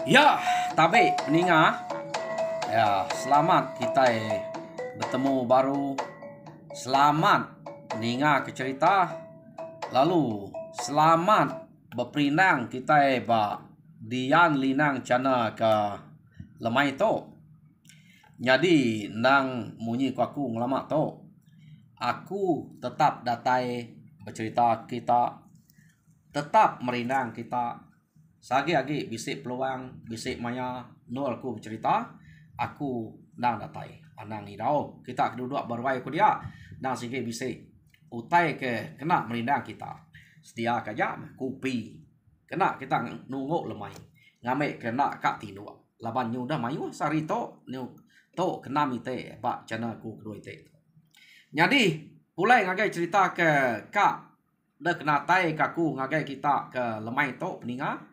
Ya, tapi Ninga, ya selamat kita bertemu baru. Selamat Ninga ke cerita. Lalu selamat berperinang kita Dian Linang Cana ke lemai to. Jadi nang munyi ku aku ngelamak to. Aku tetap datai bercerita kita, tetap merinang kita. Sagi-agi bisik peluang, bisik maya, nol aku bercerita, aku nang datai. Anang idau, kita duduk berwai ku dia, nang sige bisik. Utai ke kena merindang kita. Sedia kaja kopi. Kena kita nunggu lemai. Ngame kena kak tinu. Laban nyu dah mayu sari to, nyu to kena mite pak cana ku kedua ite. Jadi, pulai ngagai cerita ke kak dah kena tai kaku ngagai kita ke lemai to peninga.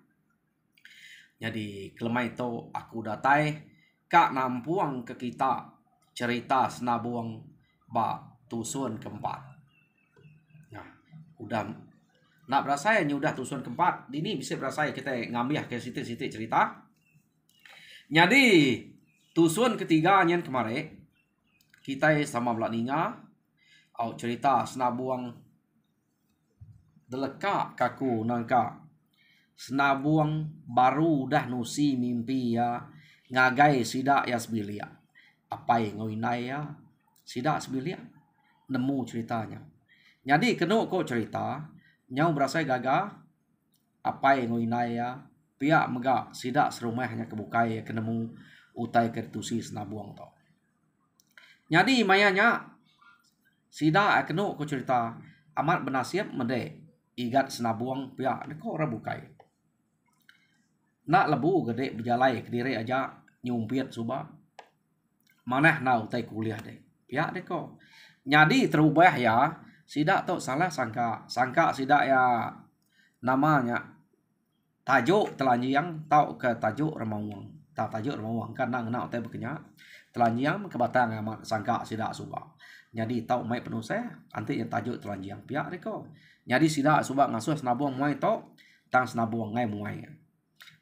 Jadi kelemai itu aku datai kak nampuang ke kita cerita senabuang ba tusun keempat. Nah, udah nak berasa ya udah tusun keempat. Ini bisa berasa kita ngambil ke situ-situ cerita. Jadi tusun ketiga nyen kemarin kita sama belak ninga au cerita senabuang deleka kaku nangka senabuang baru dah nusi mimpi ya ngagai sida ya sebilia apa yang ngoinai ya sida sebilia nemu ceritanya jadi kena kok cerita nyau berasa gaga apa yang ngoinai ya pihak mega sida serumah hanya kebukai kenemu utai kertusi senabuang to jadi mayanya sida kena kok cerita amat benasib mende igat senabuang pihak kok ora bukai nak lebu gede berjalai ke diri aja nyumpit suba maneh nau tai kuliah deh ya deh kok jadi terubah ya sidak tuh salah sangka sidak ya namanya tajuk telanjang tau ke tajuk remawang tajuk remawang karena ngenau tai bekenya telanjang ke batang amat sangka sidak suba jadi tau mai penuh saya anti yang tajuk telanjang pihak deh kok jadi sidak suba ngasuh senabuang muai to tang senabuang ngai muai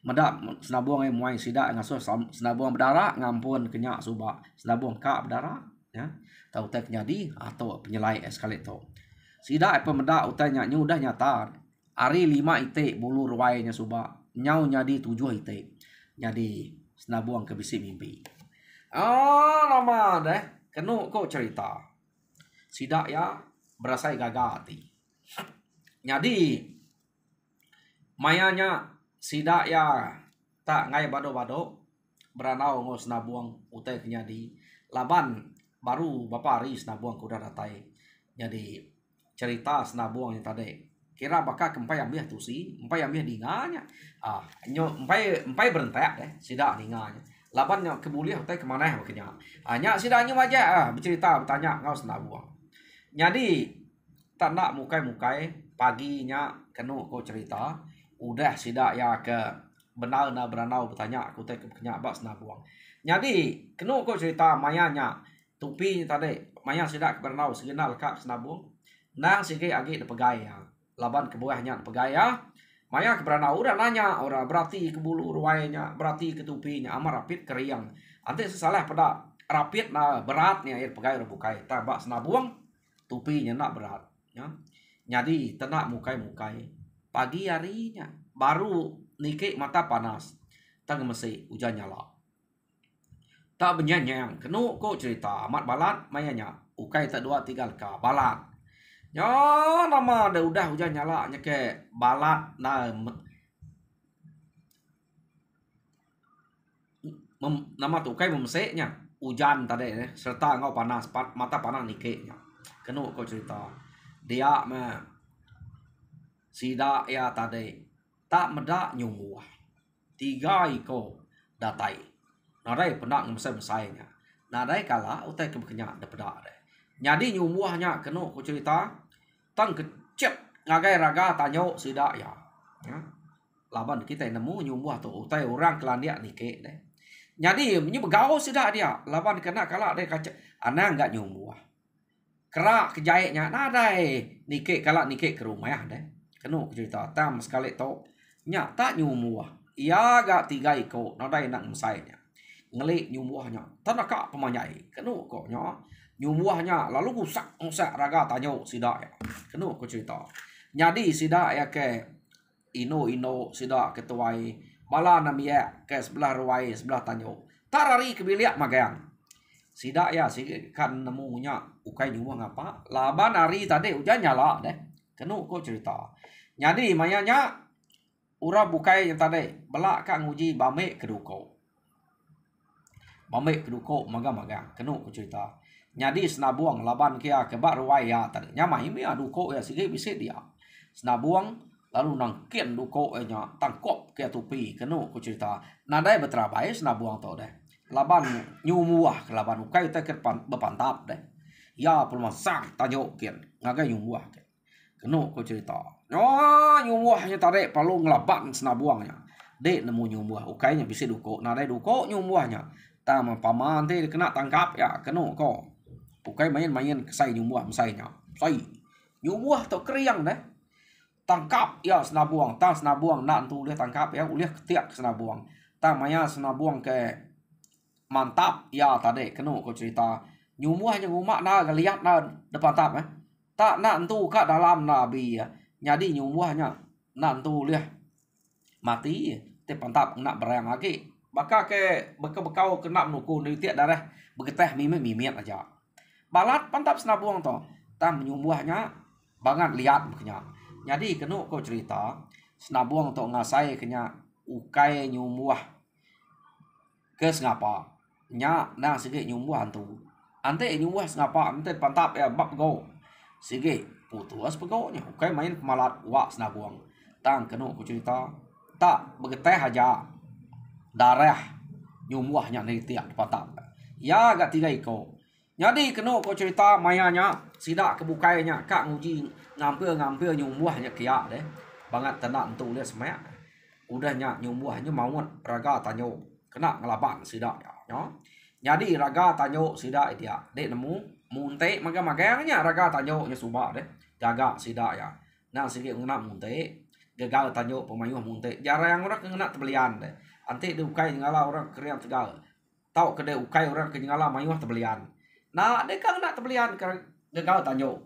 medak senabuang yang muai sida ngasuh senabuang berdarah ngampun kenyak suba senabuang kak berdarah ya tau teh nyadi atau penyelai eskalator sida apa medak utai nyanyi udah nyata hari 5 ite bulu ruainya suba nyau nyadi 7 ite jadi senabuang kebisi mimpi nama deh kenu kok cerita sida ya berasa gagati jadi mayanya sida ya tak ngai bado-bado beranau ngos nabuang utai kenyadi laban baru bapa hari senabuang kuda datai jadi cerita senabuang yang tadi kira bakal kempai ambil tusi empai ambil dinganya nyo empai berentek deh sida dinganya laban nyo kebuliah utai kemana makanya hanya sidanya aja bercerita bertanya ngau senabuang jadi tak nak mukai-mukai paginya kenu ko cerita udah sida ya ke benar na beranau bertanya aku teh kenya bak senabuang jadi kenu ko cerita mayanya tupi tadi maya sida ke beranau segenal kak senabuang nang sige agi de pegai ya laban ke bawahnya pegai ya maya ke beranau udah nanya ora berarti ke bulu ruainya berarti ke tupinya amar rapit keriang ante sesalah pada rapit na beratnya air pegai ora bukai tabak senabuang tupinya nak berat ya jadi tenak mukai-mukai pagi harinya baru nike mata panas tang mesi hujan nyala tak benyanyang kenu ko cerita amat balat mayanya ukai tak dua tiga ka balat ya nama ada udah hujan nyala nyeke balat na nama tu ukai memeseknya hujan tadi serta ngau panas mata panas nike nya kenu ko cerita dia mah sida ya tadi tak medak nyumuah 3 iko datai nadai pendak mesai-mesainya nadai kala utai kebekenya de pedak deh jadi nyumuahnya kenu ku cerita tang kecep ngagai raga tanyo sida ya laban kita nemu nyumuah tu utai orang kelandia nike deh jadi nyu begau sida dia laban kena kala de kaca ana enggak nyumuah kerak kejaiknya nadai nike kala nike ke rumah deh kenu cerita tam sekali to nya tak nyumuah ia ga tiga iko nadai nak mesainya ngelik nyumuahnya tanaka pemanyai kenu kok nya nyumuahnya lalu usak raga tanyo sida ya kenu ko cerita nyadi sida ya ke ino sida ketuai bala namia ke sebelah ruai sebelah tanyo tarari kebiliak magang sida ya si kan nemunya ukai nyumuah ngapa laban hari tadi ujan nyala deh kenu ko cerita nyadi mayanya ura bukai yang tadi belak kang uji bame keduko maga kenu ku cerita nyadi senabuang laban kia ke bak ruai ya tadi nyamai mi duko ya sige bisi dia senabuang lalu nangkin duko nya tangkop ke tupi kenu ku cerita nadai beterabai senabuang to deh laban nyumuah ke laban ukai te ke bepantap deh ya pulmasang tanyo kian ngagai nyumuah ke kenu ku cerita nyumuahnya tadi palu ngelaban senabuangnya dek nemu nyumuah ukainya bisa duko nadai duko nyumuahnya tama paman teh kena tangkap ya kenu ko ukai main kesai nyumuah mesainya sai nyumuah to kriang deh tangkap ya senabuang nak tu lihat tangkap ya uliah ketiak senabuang tamanya senabuang ke mantap ya tadi kenu ko cerita nyumuahnya ngumak na geliat na depan tap tak nak tu kat dalam nabi ya nyadi nyumuahnya nantu liah mati te pantap nak berang lagi baka ke bekau kena menuku ni tiak darah begeteh mimiat aja balat pantap senabuang to tam nyumuahnya banget lihat bekenya nyadi kenu ko cerita senabuang to ngasai kenya ukai nyumuah ke ngapa nya na sige nyumuah tu ante nyumuah ngapa ante pantap ya bab go sige putus pegonya ukai main pemalat wa senabuang tang kenu ku cerita tak begeteh aja darah nyumuahnya ni tiak patap ya gak tiga iko jadi kenu ku cerita mayanya sidak kebukainya kak nguji ngampil nyumuahnya kia deh banget tenak entu lihat semak udahnya nyumuahnya mauan raga tanyo kena ngelaban sidak ya jadi raga tanyo sidak dia dek nemu munte magangnya raga tanyo nya suba deh jaga sida ya nah sige ngena munte gagal tanyo pemayuh munte jarang orang kena tebelian deh anti de ukai ngala orang kriang tegal tau kede ukai orang ke ngala mayuh tebelian nah de kang nak tebelian gagal tanyo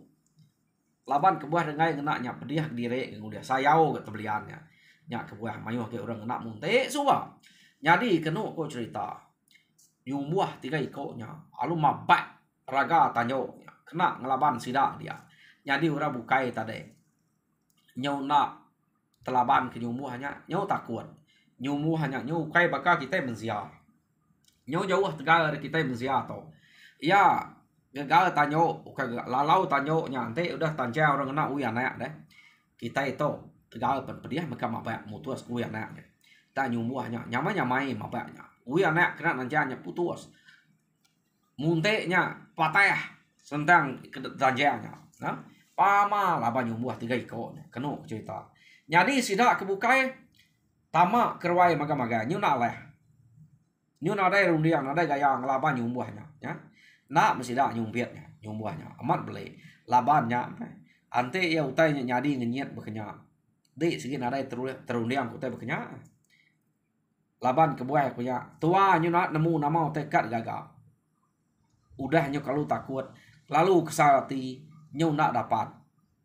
laban kebuah dengai kena nya pediah dire ngudia sayau ke tebeliannya nya kebuah mayuh ke orang kena munte suba jadi kenu ko cerita nyumuah tiga ikonya alu mabak raga tanyo kena ngelaban sida dia jadi ura bukai tadi nyau nak telaban ke nyumuahnya nyau takut nyumuahnya nyau kai bakal kita menziar nyau jauh tegal dari kita menziar to ya gagal tanyo ukai lalau tanyo nyante udah tanja orang kena uyan anak deh kita itu tegal penpediah mereka mabak mutus uyan anak ta nyumuahnya nyamai mabaknya uyan anak kena nanjanya putus munteknya patah sentang kedanjanya nah pama laban nyumuah tiga iko kenu cerita jadi sida kebukai tama kerwai maga nyuna dai rundiang nadai gayang laban nyumuahnya ya nak mesida nyumpiatnya nyumuahnya amat beli labannya ante ya utainya nyadi ngenyet bekenya de sigi nadai terundiang kutai bekenya laban kebuai punya tua nyuna nemu nama tekat gagal udahnya kalau takut lalu kesalati nyau nak dapat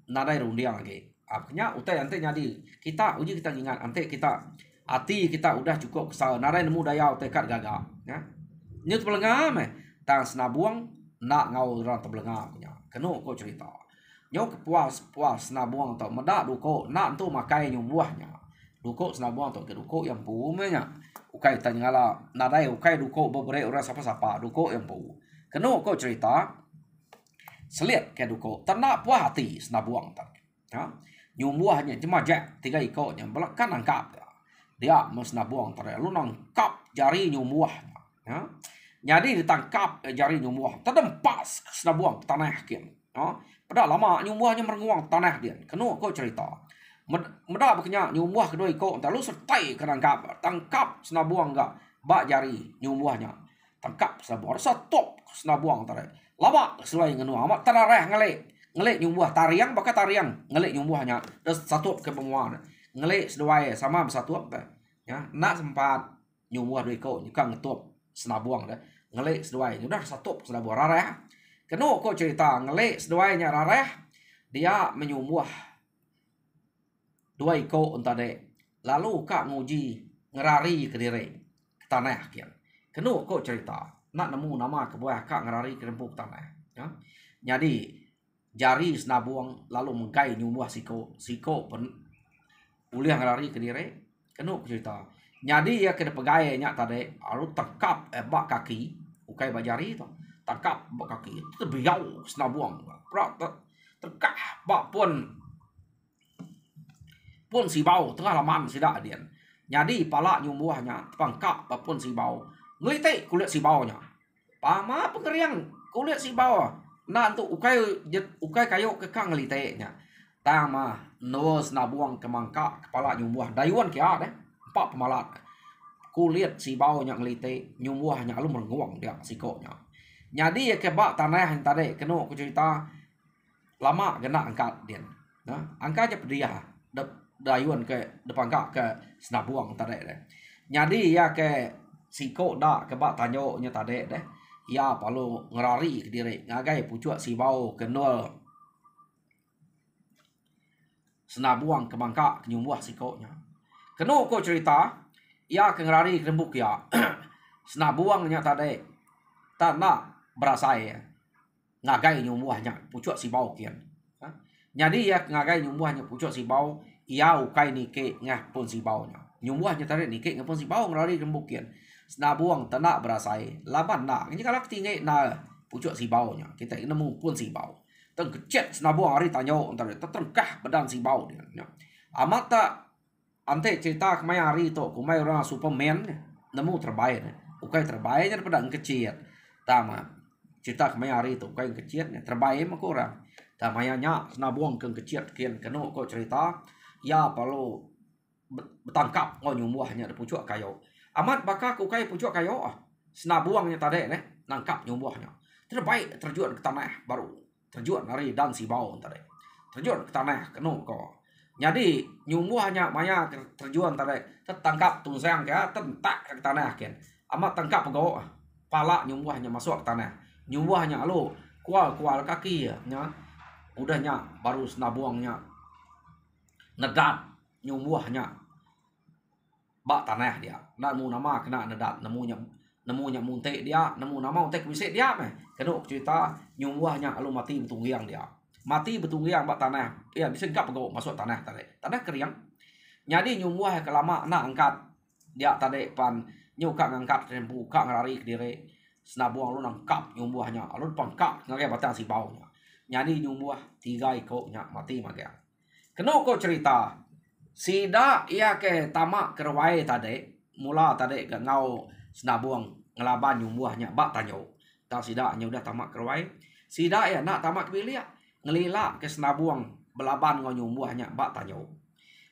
nadai rundiang lagi akhirnya utai ante nyadi kita uji kita ingat ante kita hati kita udah cukup kesal nadai nemu daya tekad gagal ya nyut pelengam tang senabuang nak ngau orang terbelengam punya kenu ko cerita nyau puas senabuang atau medak duko nak tu makai nyumuahnya duko senabuang atau duko yang puumenya ukai tanya ngala nadai ukai duko beberapa orang sapa duko yang pu kenu ko cerita selit ke duko tenak puas hati senabuang tak ya nyumuahnya cuma jak tiga ikonya belakang nangkap dia mesnabuang tare lu nangkap jari nyumuahnya ya jadi ditangkap jari nyumuah terdempas senabuang tanah kian ya pada lama nyumuahnya merenguang tanah dia kenu ko cerita meda bekenya nyumuah kedua iko entar lu sertai kenangkap tangkap senabuang enggak bak jari nyumuahnya tangkap senabuang stop senabuang tare lama selai ngenu amat tarareh ngelik nyumuah tariang bakal tariang ngelik nyumuahnya terus satu ke penguan ngelik seduai sama bersatu apa ya nak sempat nyumuh dua ko nyukang ngetup senabuang dah ngelek seduai udah satu senabuang rareh kenu ko cerita ngelek seduainya rareh dia menyumuh dua ko untade lalu kak nguji ngerari ke diri ke tanah kian kenu ko cerita nak nemu nama ke buah kak ngerari ke rempuk tanah ya jadi jari senabuang lalu mengkai nyumuh siko pen uliah ngerari ke diri kenu cerita jadi ya kena pegai nya tadi aru tangkap bak kaki ukai bajari tu tangkap bak kaki tu biau senabuang prak terkah bak pun si bau tengah laman sida dian jadi pala nyumuhnya pangkap bak pun si bau ngelitik kulit si baunya pama pengeriang kulit si bau nah untuk ukai kayu kekang ngelitiknya tama no senabuang kemangka kepala nyumuh dayuan kia deh pak pemalat kulit si bau nya ngelite nyumuh nya lu merenguang dia sikonya jadi ya kebak tanah yang tadi kena aku cerita lama kena angkat dia nah angkat aja dia dayuan ke depan ke senabuang tadi deh jadi ya ke siko dak kebak tanyo nya tadi deh ya palu ngerari ke diri ngagai pucuk si bau kenul senabuang ke bangka nyumuh sikonya kena aku cerita ya kengrari kerembuk ya senabuangnya tadi tak nak berasai ngagai nyumuhnya pucuk si bau kian jadi ya ngagai nyumuhnya pucuk si bau ia ukai nike ngah pun si baunya nyumuhnya tadi nike ngah pun si bau ngerari kerembuk kian senabuang tak nak berasai laban nak ini kalau tinggi na pucuk si baunya kita nemu pun si bau teng kecet senabuang hari tanyo entar tertengkah badan si bau dia amat tak ante cerita kemai hari itu kumai orang Superman nemu terbaik ukai terbaiknya daripada yang kecil tama cerita kemai hari itu ukai yang kecil terbaik mah kurang tamayanya senabuang ke kecil kian kenu ko cerita ya perlu bertangkap ngo nyumuhnya ada pucuk kayu amat bakal ukai pucuk kayu senabuangnya tadi nangkap nyumuhnya terbaik terjun ke tanah baru terjun dari dan si bau tadi terjun ke tanah kenu ko jadi nyumuhnya maya terjuan tadi tertangkap tungsang ya tentak ke tanah kian amat tangkap go pala nyumuhnya masuk ke tanah nyumuhnya lo kual kaki ya udahnya baru senabuangnya nedat nyumuhnya bak tanah dia nemu nama kena nedat nemunya munte dia nemu nama munte bisa dia meh kena cerita nyumuhnya lo mati betunggiang dia mati betunggiang bak tanah ya bisa enggak pegawai masuk tanah keriang jadi nyumuh kelama nak angkat dia tadi pan nyuka ngangkat dan buka ngelari ke diri senabuang lu nangkap nyumuhnya lu pangkap ngagai batang si baunya jadi nyumuh 3 ikutnya mati magia kena kau cerita sida ia ke tamak kerwai tadi mula tadi ke ngau senabuang ngelaban nyumuhnya bak tanyo tak sida nya udah tamak kerwai sida ya nak tamak bilia ngelila ke senabuang belaban ngau nyumuhnya bak tanyo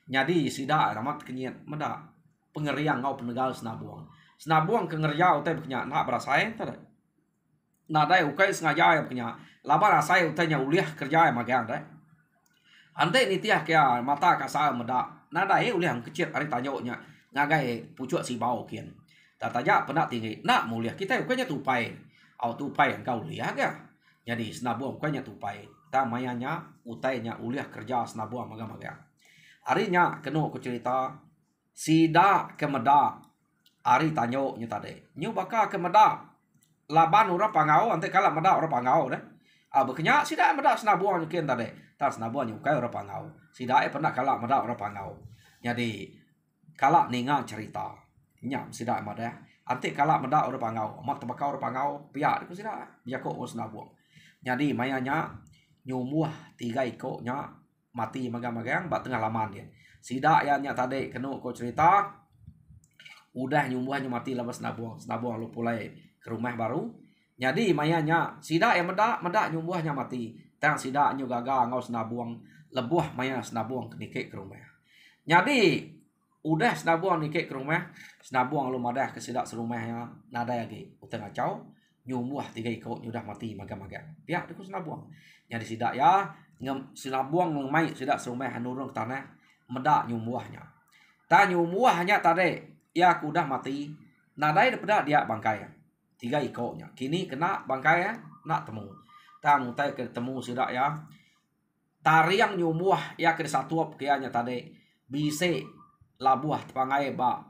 jadi sida ramat kenyit meda pengeriang ngau penegal senabuang ke ngeriau teh beknya nak berasai tadi nadai ukai sengaja ya beknya laba rasai utanya uliah kerja ya magang deh ante ni tiah kia mata kasa meda nadai uliah kecil hari tanyonya ngagai pucuk si bau kian tataja pernah tinggi nak muliah kita ukanya tupai au tupai engkau liah ga jadi senabuang ukanya tupai tamayanya utainya uliah kerja senabuang magang harinya kenu aku cerita sida kemeda ari tanyo nya tadi nyu baka kemeda laban ora pangau ante kala meda ora pangau deh bekenya sida meda senabuang kian tadi ta senabuang nyu kai ora pangau sida pernah kala meda ora pangau jadi kala ninga cerita nya sida meda ante kala meda ora pangau mak tebakau ora pangau pia ku sida biako senabuang jadi mayanya nyumuh 3 ikutnya mati magang-magang bak tengah laman dia sida ya nya tadi kenu ko cerita udah nyumuhnya mati lepas senabuang lu pulai ke rumah baru jadi mayanya sida ya meda nyumuhnya mati tang sida nyu gaga ngau senabuang lebuh maya senabuang nike ke rumah jadi udah senabuang nike ke rumah senabuang lu madah ke sida serumahnya nada lagi utang ngacau nyumuh 3 ikut udah mati magang-magang pihak itu senabuang jadi sida ya senabuang ngemai sida serumah nurung ke tanah meda nyumuhnya Ta nyumuahnya tadi ya kudah mati. Nadai daripada dia bangkai. 3 ikornya. Kini kena bangkai ya, nak temu. Ta mutai ketemu sidak ya. Tariang nyumuah ya ke satu kianya tadi. Bise labuah tepangai ba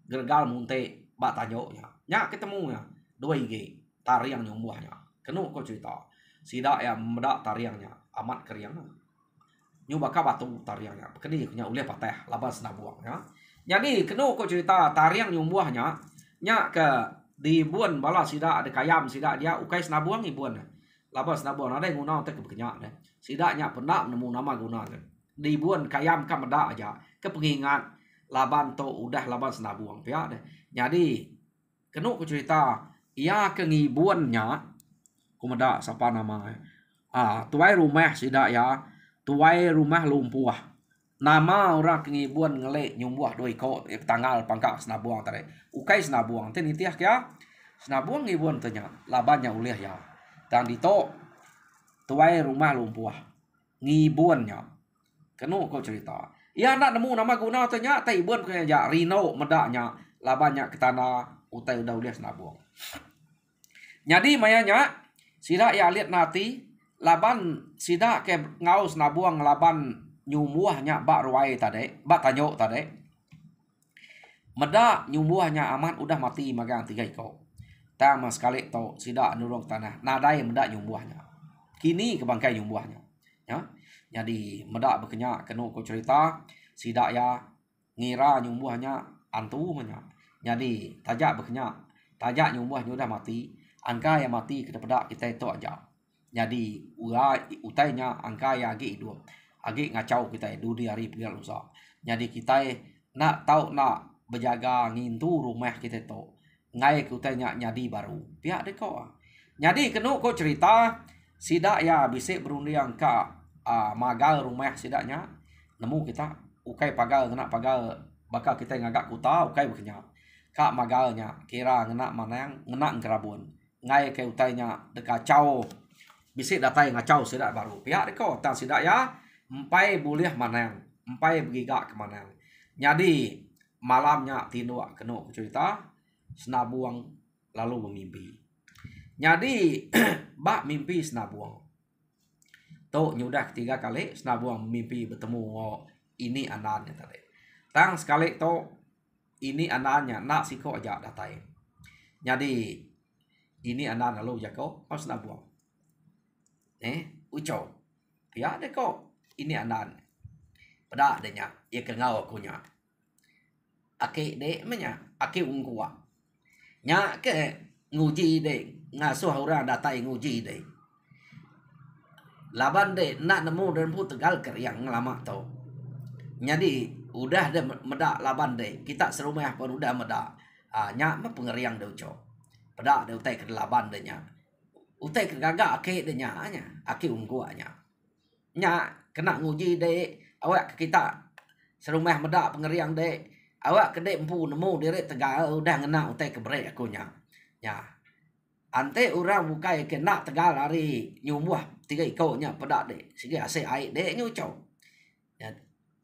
gergal munte ba tanyo ya. Nya ketemu ya. 2 IG tariang nyumuahnya. Kenu ko cerita. Sidak ya medak tariangnya amat keriang. Nyu baka batu tariangnya. Keni nya ulih patah laban senabuang ya. Jadi kenu ko cerita tariang nyumuahnya nya ke di buan bala sida ada kayam sida dia ukai senabuang ibuan. Laban senabuang ada guna untuk kebekenya deh. Sida nya pernah nemu nama guna di buan kayam ka meda aja ke pengingat laban to udah laban senabuang pihak deh. Jadi kenu ko cerita ia ke ngibuannya kumeda siapa namanya tuai rumah sida ya tuai rumah lumpuah nama orang kengibuan ngelek nyumbuah 2 ko tanggal pangkak senabuang tadi ukai senabuang teh nitiah kya senabuang ngibuan tanya labannya ulih ya dan dito tuai rumah lumpuah ngibuannya kenu ko cerita ya nak nemu nama guna tanya teh ibuan kayak ja Rino medaknya labannya ke tanah utai udah ulih senabuang. Jadi mayanya sida ya lihat nanti laban sida ke ngaus nabuang laban nyumuahnya bak ruai tadi bak tanyo tadi meda nyumuahnya aman udah mati magang 3 iko tama sekali to sida nurung tanah nadai meda nyumuahnya kini ke bangkai nyumuahnya ya jadi meda bekenya kenu ko cerita sida ya ngira nyumuahnya antu menya jadi tajak bekenya tajak nyumuahnya udah mati angka yang mati kepada kita itu aja. Jadi utainya angka yang agi hidup. Agi ngacau kita di hari pilihan lusa. Jadi kita nak tahu nak berjaga ngintu rumah kita itu. Ngai utainya nyadi baru. Pihak deko. Jadi kenu ko cerita sidak ya bisa berunding ke magal rumah sidaknya. Nemu kita ukai pagal kena pagal bakal kita ngagak kuta ukai bekenya. Kak magalnya kira ngena mana yang ngena kerabun. Ngai ke utainya dekacau bisik datai ngacau sidak baru pihak deko tang sidak ya empai boleh manang empai bergigak ke manang jadi malamnya tinduk kenu cerita senabuang lalu bermimpi jadi bak mimpi senabuang to nyudah 3 kali senabuang mimpi bertemu ini anaknya tadi tang sekali to ini anaknya nak siko aja datai jadi ini anak lalu jako pas nabuang uco ya deh kok ini anak pada adanya ya kengau akunya ake dek menya ake ungkua nya ke nguji dek ngasuh orang datai nguji dek laban dek nak nemu dan pu tegal yang lama tau jadi udah deh medak laban dek kita serumah pun udah medak nya mah pengeriang deh uco pada ada utai ke laban denya utai ke gagak ake denya nya ake ungguanya nya kena nguji de awak kita serumah medak pengeriang de awak kedek empu nemu direk tegal udah ngena utai ke brek aku nya ante orang bukai kena tegal hari nyumuah 3 iko nya pada de sige ase ai de nyuco ya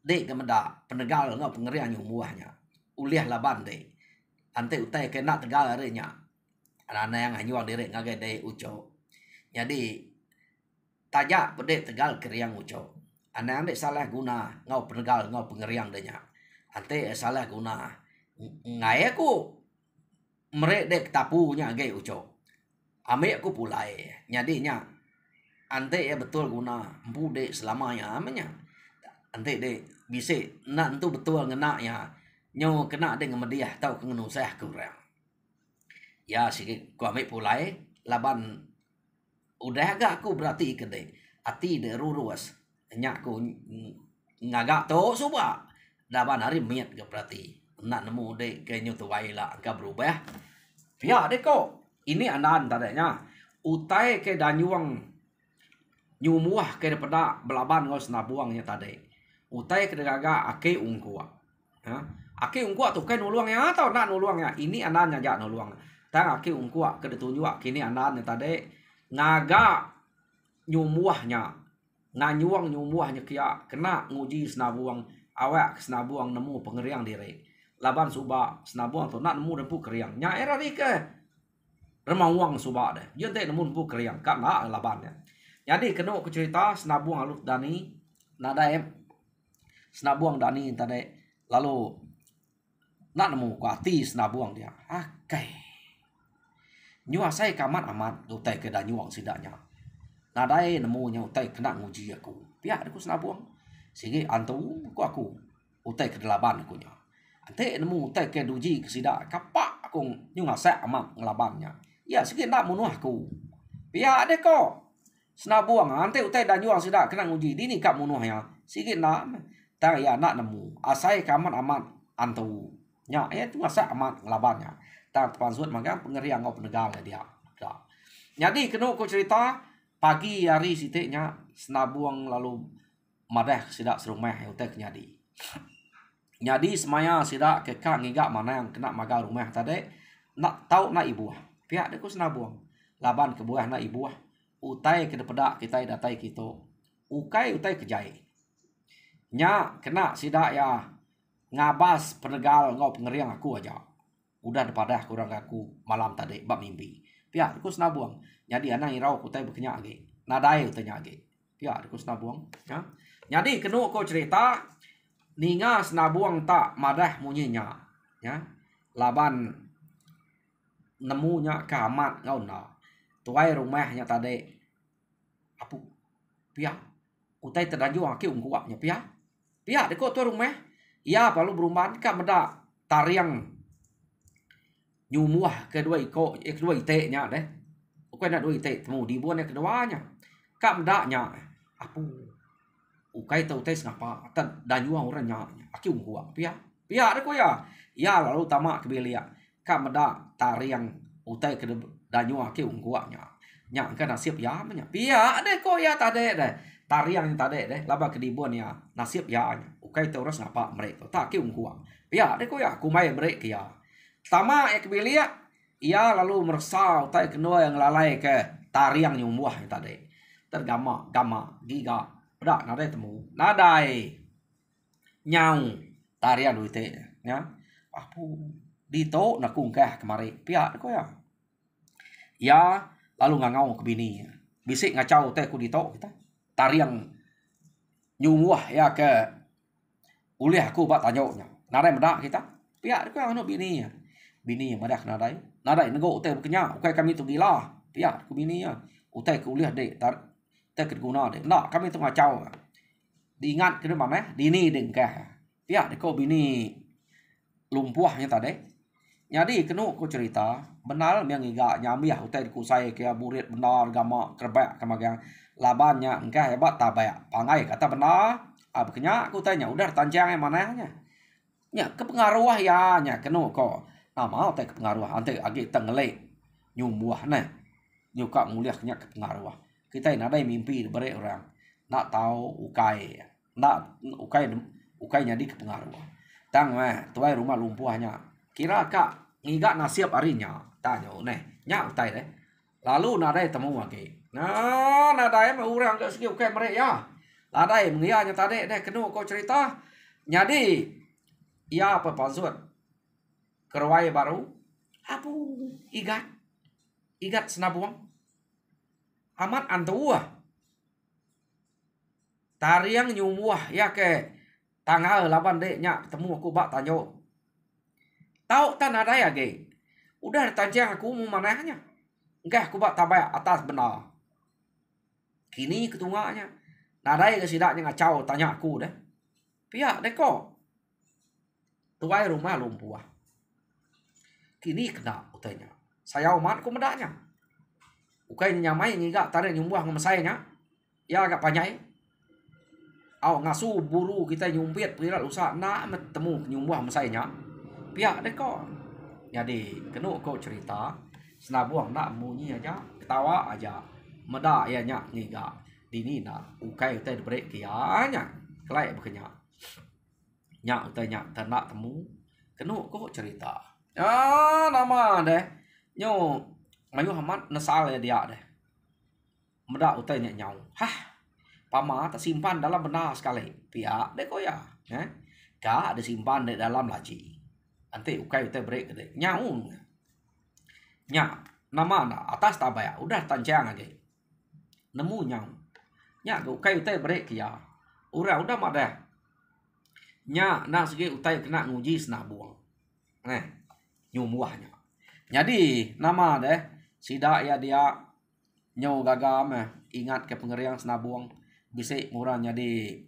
de ke medak penegal ngau pengeriang nyumuahnya uliah laban de ante utai kena tegal hari nya anak yang hanyuang direk ngagai dari uco. Jadi tajak pedek tegal keriang uco. Anak yang dek salah guna ngau penegal ngau pengeriang denya. Ante salah guna ngai aku merek dek tapunya gai uco. Ame aku pulai. Jadi nya ante ya betul guna empu dek selamanya amenya. Ante dek bisa nak tu betul ngena ya. Nyo kena dek ngemediah tau kengenu saya kurang. Ya sikit ku ambil pulai laban udah agak aku berarti kede ati de ruruas nyak ku ngagak to suba laban hari miat ke berarti nak nemu de ke nyu tuai la agak berubah ya de ko ini anan tadanya utai ke danyuang nyumuah ke daripada belaban ngos nabuangnya tadi utai ke gaga ake ungkua ake ungkua tu kan nuluang ya atau nak nuluangnya ini anannya jak nuluang tang aki ungkua ke detunjua kini anan tadi ngaga nyumuahnya nganyuang nyumuahnya kia kena nguji senabuang awak senabuang nemu pengeriang diri. Laban suba senabuang tu nak nemu dempu keriang. Nya era ni ke remawang suba deh. Dia tak nemu dempu keriang kan nak labannya. Jadi kena aku cerita senabuang alut Dani nadaem senabuang Dani tadi lalu nak nemu ku hati senabuang dia. Akai. Nyua saya kamat amat utai ke danyuang sidaknya. Nadai nemu nya utai kena nguji aku. Pihak aku senabuang. Sige antu aku utai ke delaban aku nya. Ante nemu utai ke duji ke sidak kapak aku nyunga saya amat ngelabannya. Ya sige nak munuh aku. Pihak de ko. Senabuang ante utai danyuang sidak kena nguji dini kak munuhnya. Sige nak tang ya nak nemu. Asai kamat amat antu. Nya tu saya amat ngelabannya. Tang pansuat magang pengeriang ngau penegal dia. Jadi kena aku cerita pagi hari sitiknya senabuang lalu madah sidak serumah utai kenyadi. Nyadi semaya sidak kekak ngigak mana yang kena maga rumah tadi nak tahu nak ibu. Pihak deku senabuang. Laban ke buah nak ibu. Utai ke depedak kita datai kita. Ukai utai kejai. Nya kena sidak ya ngabas penegal ngau pengeriang aku aja. Udah depadah kurang aku malam tadi bab mimpi. Pihak deku senabuang. Jadi anang irau utai berkenyak lagi. Nadai utai lagi. Pihak deku senabuang. Ya. Jadi kena aku cerita ninga senabuang tak madah munyinya. Ya. Laban nemunya kamat ngau na. Tuai rumahnya tadi. Apu. Pihak. Utai terdajuang aki ungkuaknya. Pihak. Pihak deku tuai rumah. Ya perlu berumban kak meda tariang nyumuah kedua iteknya deh. Ukai nak dua itek temu di buan yang keduanya. Kak medaknya. Apu. Ukai tau tes ngapa tan danyuang orangnya aki ungkuak. Pihak deku ya. Ya lalu tamak kebelia. Kak meda tariang utai ke danyuang aki ungkuaknya. Nya kan nasib ya menya. Pihak deku ya tade deh. Tariang yang tadi deh laba kedibuan ya nasib ya nya ukai tau ras ngapa mereka tak ki ungkuang pihak deh ko ya kumai mereka ya tama ek bilia ia lalu merasa utai kenua yang lalai ke tariang nyumuah yang tadi tergama giga dak nadai temu nadai nyau tarian duite ya apu dito nak kungkah kemari pihak ko ya ya lalu ngangau ke bini bisik ngacau teh ku dito kita tariang nyumuah ya ke ulih aku bak tanyoknya nadai medak kita pihak ko anu bini medak nadai nego utai bekenya ukai kami tu gila pihak ku bini ya utai ke ulih de tar te guna de nak kami tu ngacau diingat ke mana dini dengkah pihak ko bini lumpuahnya tadi jadi kenu ku cerita benar yang iga nyambiah utai ku saya ke murid benar gama kerbak kamagang labannya engkau hebat tabaya pangai kata benar bekenya aku tanya udah tancang yang mananya nya kepengaruh ya nya kenu ko mau teh kepengaruh ante agi tengelek nyumuah nah nyuka mulia kenya kepengaruh kita nadai mimpi bare orang nak tahu ukai ukainya di kepengaruh tang mah tuai rumah lumpuhnya kira kak ngigak nasib harinya tanya nya utai deh lalu nadai temu lagi nah nadai mah urang ke segi ukai mereka ya nadai mengianya tadi deh kenu kau cerita jadi ya apa pasut kerwai baru apu igat senabuang amat antua tariang nyumuah ya ke tanggal laban dek nya ketemu aku bak tanyo tahu tan ada ya ge udah tancang aku mau manahnya enggak aku bak tabay atas benar kini ketunganya nadai ke sidaknya ngacau tanya aku deh pihak deh kok tuai rumah lumpuah kini kena utanya saya umat ku medaknya ukai nyamai ngiga tarik nyumbuah ngemesainya ya agak panjai au ngasu buru kita nyumpit pira usaha nak temu nyumbuah mesainya pihak deh kok jadi kena kok cerita senabuang nak munyi aja ketawa aja meda ya nyak ngiga dini na ukai utai break kianya kelai bekenya nyak utai nyak ternak temu kena kok cerita nama deh nyo mayu hamat nesal ya dia deh meda utai nyak nyau hah pama tak simpan dalam benar sekali pihak deh kok ya Ka disimpan di dalam laci. Nanti ukai utai break gede. Nyaung. Nya, nama na atas tabaya. Udah tancang aja. Nemu nyaung. Nya ukai utai break ya. Udah madah. Nya nak segi utai kena nguji senabuang. Nyumuahnya. Jadi nama deh sida ya dia nyau gagam ingat ke pengeriang senabuang bisa murah jadi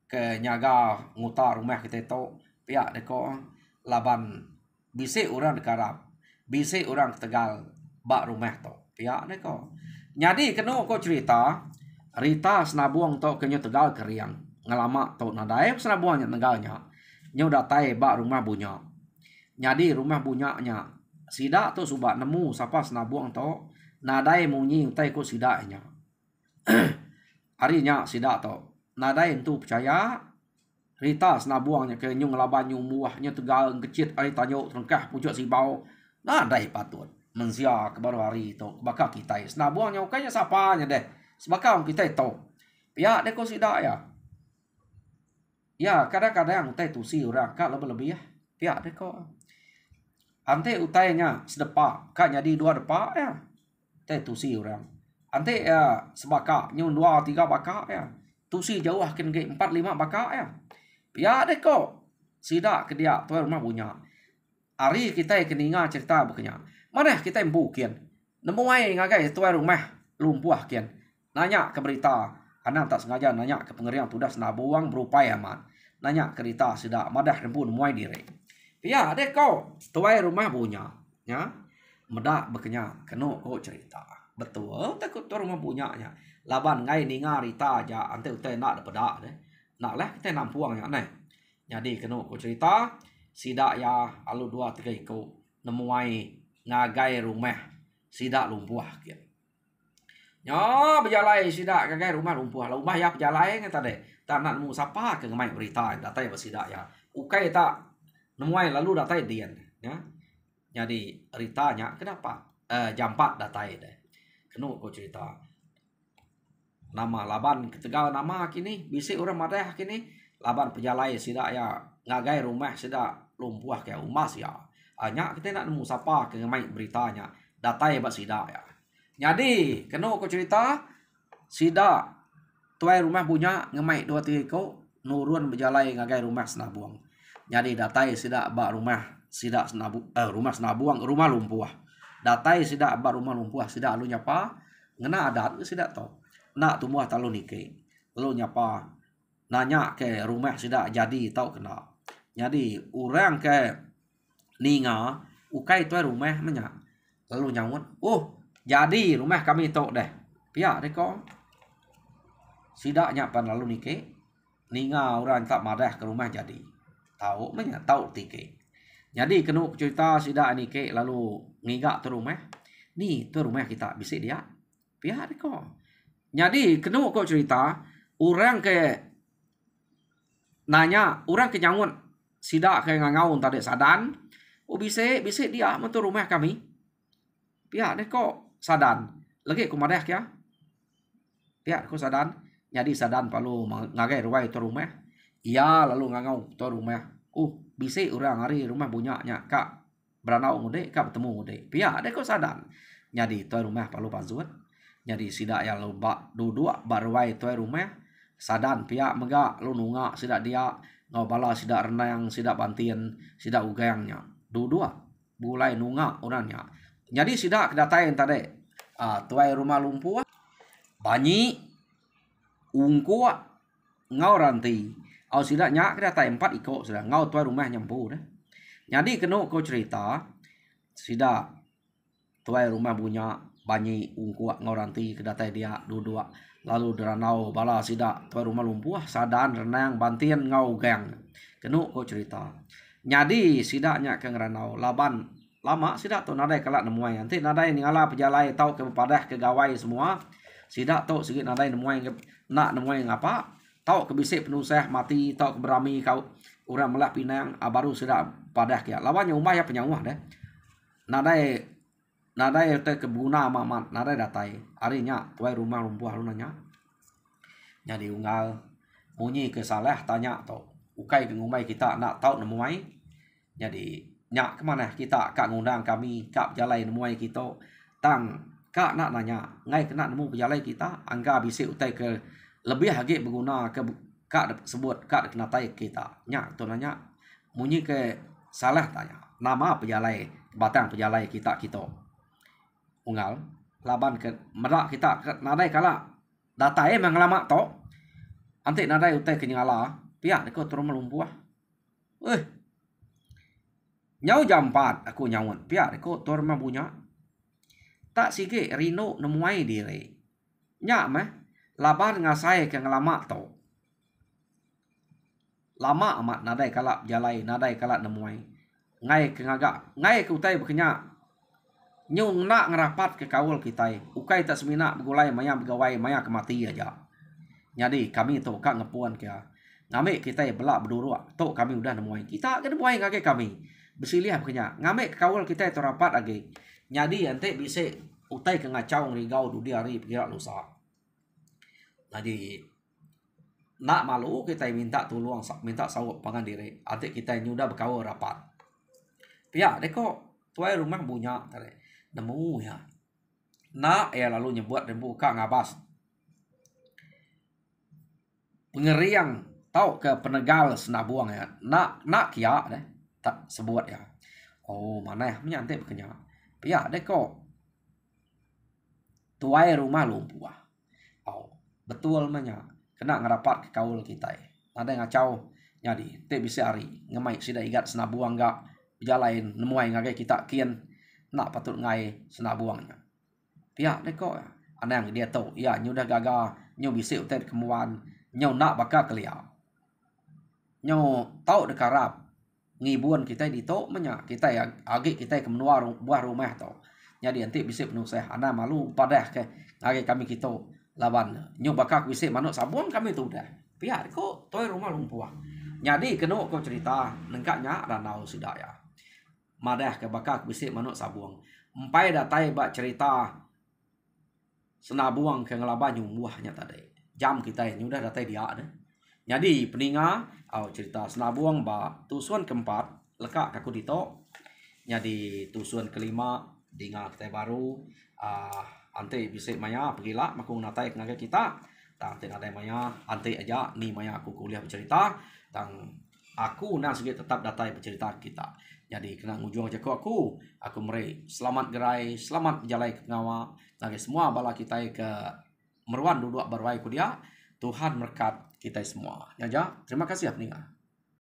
ke nyaga ngutar rumah kita itu pihak deko laban bisa orang dekarap bisa orang Tegal bak rumah to pihak deko jadi kena ko cerita Rita senabuang to kenyo Tegal keriang ngelama to nadai senabuangnya Tegalnya nyo datai bak rumah bunya jadi rumah bunyanya sida to subak nemu sapa senabuang to nadai munyi utai ko sidanya harinya sida to nadai tu percaya Rita senabuangnya ke nyung laban nyung muahnya Tegal kecit ari tanyo terengkah pucuk sibau nadai patut mensia ke baru hari itu bakal kita senabuangnya ukanya sapanya deh sebakal kita itu pihak deko sida ya kadang-kadang utai tusi orang kak lebih-lebih ya pihak deko ante utainya sedepak kak jadi dua depak ya teh tusi orang ante ya sebaka nyun 2 3 baka ya tusi jauh akin ge 4 5 baka ya deko sida ke dia tuan rumah punya hari kita keninga cerita bekenya mana kita embukian nemu ai ngagai tuan rumah lumpuh kian nanya ke berita karena tak sengaja nanya ke pengerian tudas senabuang berupaya man nanya ke Rita sida madah rembun muai diri ya deko tuan rumah punya ya medak bekenya keno ko cerita betul takut tuan rumah punyanya laban ngai ninga Rita aja ante utai nak pedak deh nak lah kita nampuangnya aneh jadi keno ko cerita sida ya alu 2 3 iko nemuai ngagai rumah sida lumpuh kian nyo berjalai sida ngagai rumah lumpuh rumah ya berjalai ngata deh tak nak nemu sapa ke ngemai berita datai besida ya ukai tak nemuai lalu datai dian ya jadi Ritanya kenapa jam 4 datai deh kenu ko cerita nama laban ke Tegal nama kini bisi orang madah kini laban pejalai sida ya ngagai rumah sida lumpuh kayak umas ya hanya kita nak nemu sapa ke ngemai beritanya datai bak sida ya jadi kenu ko cerita sida tuai rumah punya ngemai 2 3 ko nurun berjalai ngagai rumah senabuang jadi datai sida bak rumah sida rumah senabuang rumah lumpuh datai sida bak rumah lumpuh sida lu nyapa ngena adat sida to nak tumuah talu nike lu nyapa nanya ke rumah sida jadi tau kena jadi orang ke ninga ukai tuai rumah menya lalu nyawut jadi rumah kami to deh pihak deko sida nyapan lalu nike ninga orang tak madah ke rumah jadi tahu menya tahu tike jadi kenu cerita sida nike lalu ngigak tu rumah ni tu rumah kita bisa dia pihak deko jadi kenu kok cerita orang ke nanya orang ke nyangun sida ke ngangau tadi sadan bisa dia mentu rumah kami pihak deko sadan lagi ku madah ya pihak ku sadan jadi sadan palu ngagai ruai tu rumah iya lalu ngangau tu rumah bisa orang hari rumah bunyanya kak beranau ngude kak bertemu ngude pihak deko sadan jadi tu rumah palu panzuat jadi sida ya lu bak duduk baruai tu rumah sadan pihak mega lu nunga sida dia ngau bala sida renang sida bantian sida ugangnya duduk bulai nunga orangnya jadi sida kedatain tadi tuai rumah lumpuh banyi ungku ngau ranti au sida nya kedatai 4 iko sudah ngau tuai rumah nyampu deh jadi kenu ko cerita sida tuai rumah punya banyi ungku ngau ranti kedatai dia duduk lalu deranau bala sida tuai rumah lumpuh sadan renang bantian ngau gang kenu ko cerita jadi sida nya ke ngeranau laban lama sida tu nadai kelak nemuai nanti nadai ningala pejalai tau ke padah ke gawai semua sida tu segi nadai nemuai nak nemuai ngapa tau ke bisik penusah mati tau ke berami kau orang melah pinang baru sida padah kia lawannya umah ya penyawah deh nadai te kebuna mamat nadai datai harinya tuai rumah lumpuh lu nanya jadi unggal munyi ke saleh tanya to ukai ke ngumai kita nak tahu nemui. Jadi nyak kemana kita kak ngundang kami kak jalai nemui kita tang kak nak nanya ngai kena nemu pejalai kita angga bisa utai ke lebih hagi berguna ke kak sebut kak kena tai kita nyak tu nanya munyi ke salah tanya nama pejalai batang pejalai kita unggal laban ke merak kita nadai kala datai mengalama to ante nadai utai kenyala pihak deko turun melumpuh nyau jam 4 aku nyawon pihak deko turun mabunya tak sige rino nemuai diri nyak meh laban ngasai ke ngalama to lama amat nadai kala jalai nadai kala nemuai ngai ke ngagak ngai ke utai bekenya nyung nak ngerapat ke kawul kita ukai tak semina begulai maya begawai maya kemati aja jadi kami tu kak ngepuan ke ngame kita belak berduru tu kami udah nemuai kita ke nemuai ngake kami bersilih bekenya ngame ke kawul kita itu rapat lagi jadi ante bisa utai ke ngacau ngigau du dia hari kira lusa jadi nak malu kita minta tolong minta sawuk pangan diri ante kita nyudah berkawul rapat pihak deko tuai rumah punya tadi nemu ya nak ya lalu nyebut dan buka ngabas pengeriang tahu ke penegal senabuang ya nak kia deh tak sebut ya oh mana ya menyantai bekenya pihak deko tuai rumah lumpuh oh betul menya kena ngerapat ke kaul kita ada ngacau jadi te bisa hari ngemai sida igat senabuang gak jalain nemuai ngagai kita kian nak patut ngai senabuangnya pihak deko ana yang dia tahu ya nyu dah gagal nyu bisa utai kemuan nyu nak bakal kelia nyu tahu dekarap ngibuan kita di to menya kita ya agi kita ke menua buah rumah to jadi nanti bisa penuh saya ana malu padah ke ngagai kami kita laban nyu bakal bisa manuk sabun kami tu dah pihak deko toy rumah lumpuh jadi kena kau cerita nengkaknya ranau sidaya madah ke bakak bisik manuk sabuang empai datai bak cerita senabuang ke ngelaban buahnya tadi jam kita yang udah datai dia ada jadi peninga cerita senabuang ba tusuan keempat lekak kaku dito jadi tusuan kelima dinga kita baru ante bisik maya pergilah makung natai ngaga kita tang tengah ada maya ante aja ni maya aku kuliah bercerita tang aku nak segi tetap datai bercerita kita jadi kena ngujung aja aku meri selamat gerai selamat jalai ke ngawa nage semua bala kita ke meruan duduk berwai ku dia Tuhan berkat kita semua ya terima kasih ya peninga